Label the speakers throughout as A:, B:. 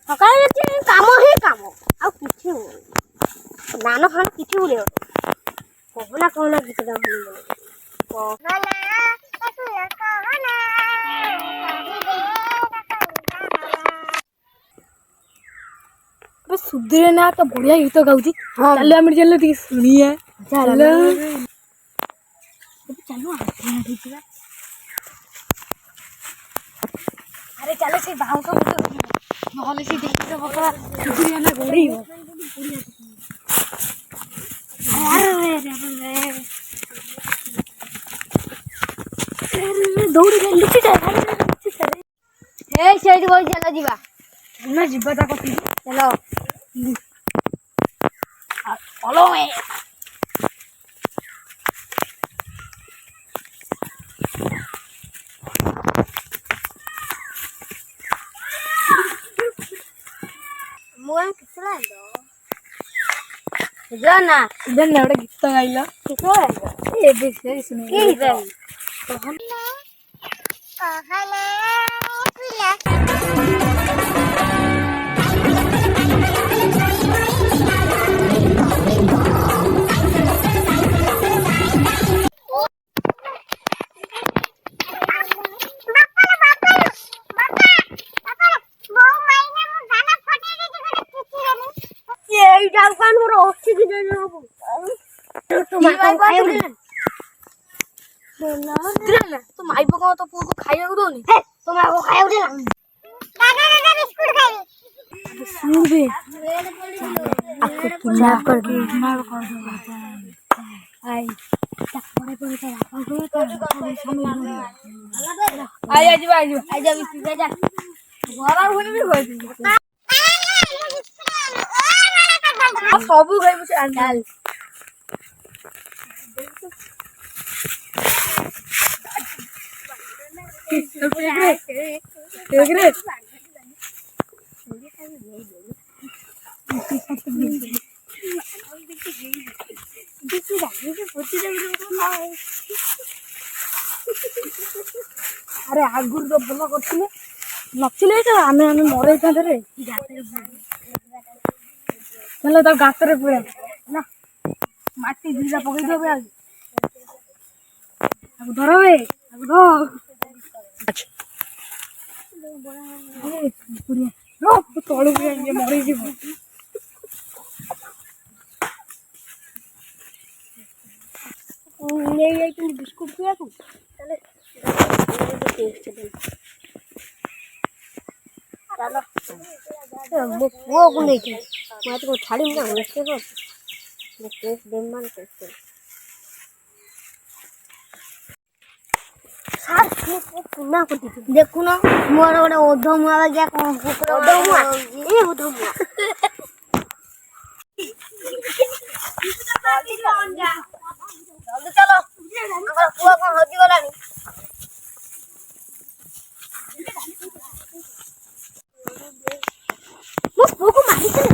A: ସକାଳେ କାମ ହିଁ କାମ ଆଉ କିଛି ହଉନି। ଧାନ ଫାନ କିଛି ଉଡେ କହନା କହନା ଗୀତଟା
B: ସୁଧୀର ନା ତ ବଢିଆ ଗୀତ ଗାଉଛି। ଚାଲ ଆମେ ଚାଲ ଟିକେ ଶୁଣିଆ। ଚାଲ ଆରେ ଚାଲ ସେ ବାଉଁଶ ନହେଲେ ସେ ଦେଖିବ ସୁଧୀର ନା ଗୋଡେଇବ। ଦୌଡ଼ି
A: ସେଇଠି ବସି ଚାଲ ଯିବା।
B: ଆମେ ଯିବା ତା କତିକି।
A: ଚାଲ
B: follow me.
A: ମୁଁ କିଛି ନା
B: ଗୋଟେ ଗୀତ ଗାଇଲ ଏବେ ତୁ ମାଇପ କଣ ତୋ ପୁଅକୁ ଖାଇବାକୁ ଦଉନି? ସବୁ ଖାଇବୁ ଆରେ ଆଗରୁ ତ ଭଲ କରିଥିଲେ ନଥିଲେ ତ ଆମେ ମରେଇଥାନ୍ତେ ରେ। ହେଲେ ତା ଗାତରେ ପୁରା ନା ମାଟି ଦିଟା ପକେଇଦେବେ ଆଗ ଧର ବେ ତଳକୁ ମରିଯିବ।
A: ନେଇଯାଇଛନ୍ତି ବିସ୍କୁଟ ପିଇବାକୁ। ମୋ ପୁଅକୁ ନେଇଛି ମୁଁ ଛାଡ଼ିବି ନା ଦେଖୁନ ମୋର ଗୋଟେ ଓଧ ମୁଆ ବାଗିଆ କଣ ଚାଲ ପୁଅ କଣ ହଜିଗଲାଣି। ମୋ ପୁଅକୁ ମାରିଥିଲେ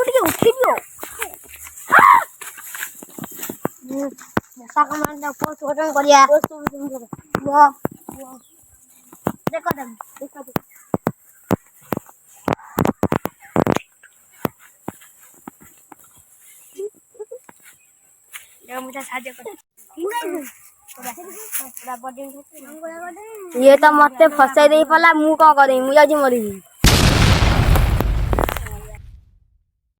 A: ଟିକେ ଉଠିଦିଅ। କରିବା ଇଏ ତ ମତେ ଫସାଇ ଦେଇ ପଲା। ମୁଁ କଣ କରିବି? ମୁଁ ଯାଉଛି ମରିବି।